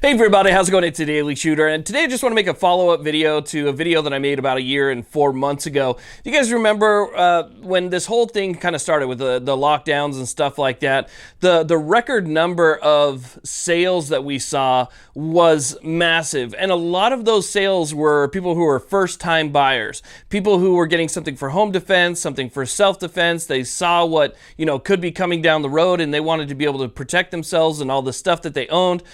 Hey everybody, how's it going? It's the Daily Shooter, and today I just want to make a follow-up video to a video that I made about a year and 4 months ago. You guys remember when this whole thing kind of started with the lockdowns and stuff like that? The record number of sales that we saw was massive, and a lot of those sales were people who were first-time buyers, people who were getting something for home defense, something for self-defense. They saw what could be coming down the road, and they wanted to be able to protect themselves and all the stuff that they owned.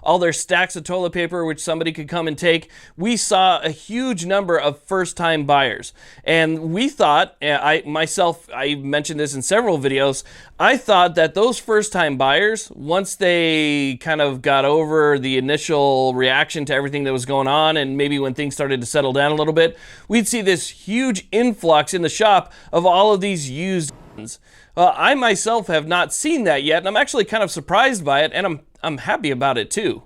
All their stacks of toilet paper, which somebody could come and take. We saw a huge number of first-time buyers. And we thought, I mentioned this in several videos, I thought that those first-time buyers, once they kind of got over the initial reaction to everything that was going on, and maybe when things started to settle down a little bit, we'd see this huge influx in the shop of all of these used guns. I myself have not seen that yet, and I'm actually kind of surprised by it, and I'm happy about it too.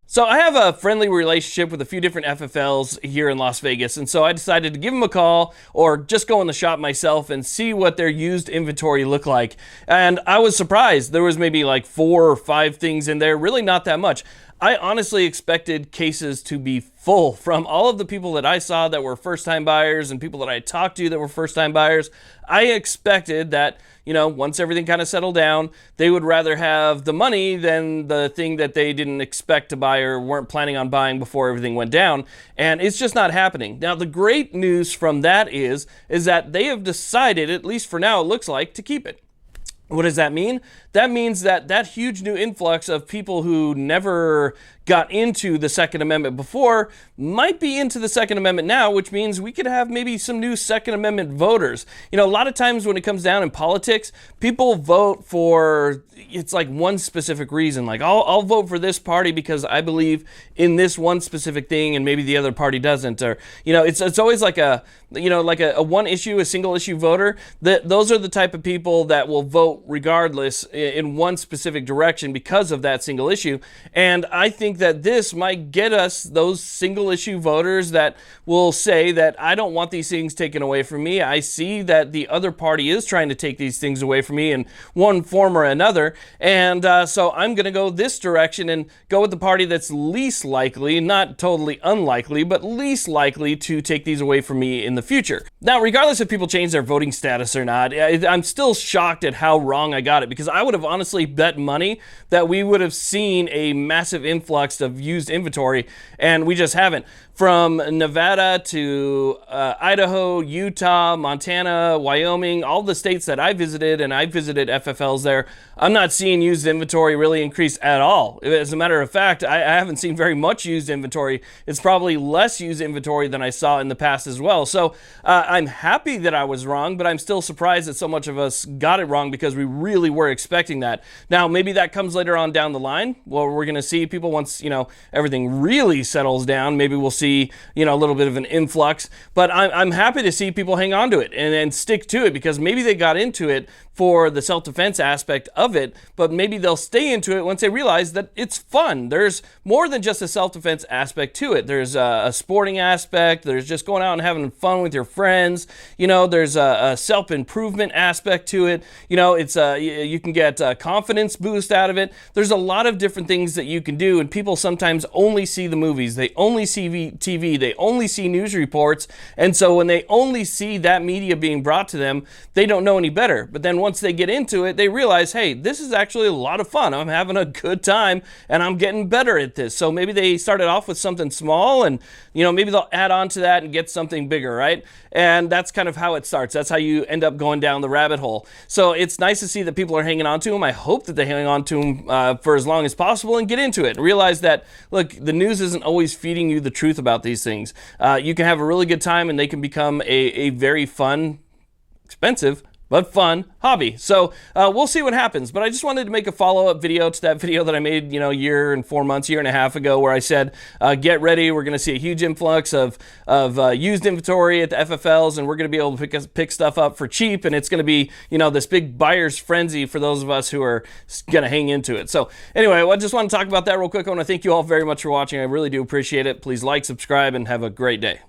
So I have a friendly relationship with a few different FFLs here in Las Vegas, and so I decided to give them a call or just go in the shop myself and see what their used inventory looked like. And I was surprised. There was maybe like 4 or 5 things in there, really not that much. I honestly expected cases to be full from all of the people that I saw that were first-time buyers and people that I talked to that were first-time buyers. I expected that, once everything kind of settled down, they would rather have the money than the thing that they didn't expect to buy or weren't planning on buying before everything went down. And it's just not happening. Now, the great news from that is that they have decided, at least for now it looks like, to keep it. What does that mean? That means that huge new influx of people who never got into the Second Amendment before might be into the Second Amendment now, which means we could have maybe some new Second Amendment voters. A lot of times when it comes down in politics, people vote for, it's like one specific reason. Like, I'll vote for this party because I believe in this one specific thing and maybe the other party doesn't. Or, it's always like a one issue, a single issue voter. Those are the type of people that will vote regardless in one specific direction because of that single issue. And I think that this might get us those single issue voters that will say that I don't want these things taken away from me. I see that the other party is trying to take these things away from me in one form or another. And so I'm going to go this direction and go with the party that's least likely, not totally unlikely, but least likely to take these away from me in the future. Now, regardless if people change their voting status or not, I'm still shocked at how wrong I got it, because I would have honestly bet money that we would have seen a massive influx of used inventory, and we just haven't. From Nevada to Idaho, Utah, Montana, Wyoming, all the states that I visited, and I visited FFLs there, I'm not seeing used inventory really increase at all. As a matter of fact, I haven't seen very much used inventory. It's probably less used inventory than I saw in the past as well. So I'm happy that I was wrong, but I'm still surprised that so much of us got it wrong because we really were expecting that. Now, maybe that comes later on down the line. Well, we're going to see people once, everything really settles down. Maybe we'll see, a little bit of an influx, but I'm happy to see people hang on to it and stick to it, because maybe they got into it for the self-defense aspect of it, but maybe they'll stay into it once they realize that it's fun. There's more than just a self-defense aspect to it. There's a sporting aspect. There's just going out and having fun with your friends. There's a self-improvement aspect to it. It's you can get a confidence boost out of it. There's a lot of different things that you can do, and people sometimes only see the movies. They only see TV. They only see news reports, and so when they only see that media being brought to them, they don't know any better. But then once they get into it, they realize, hey, this is actually a lot of fun. I'm having a good time, and I'm getting better at this. So maybe they started off with something small, and maybe they'll add on to that and get something bigger, right? And that's kind of how it starts. That's how you end up going down the rabbit hole. So it's nice to see that people are hanging on to them. I hope that they hang on to them for as long as possible and get into it and realize that, look, the news isn't always feeding you the truth about these things. You can have a really good time, and they can become a very fun, expensive, but fun hobby. So we'll see what happens. But I just wanted to make a follow-up video to that video that I made, a year and 4 months, year and a half ago, where I said, get ready. We're going to see a huge influx of used inventory at the FFLs, and we're going to be able to pick stuff up for cheap. And it's going to be, this big buyer's frenzy for those of us who are going to hang into it. So anyway, I just want to talk about that real quick. I want to thank you all very much for watching. I really do appreciate it. Please like, subscribe, and have a great day.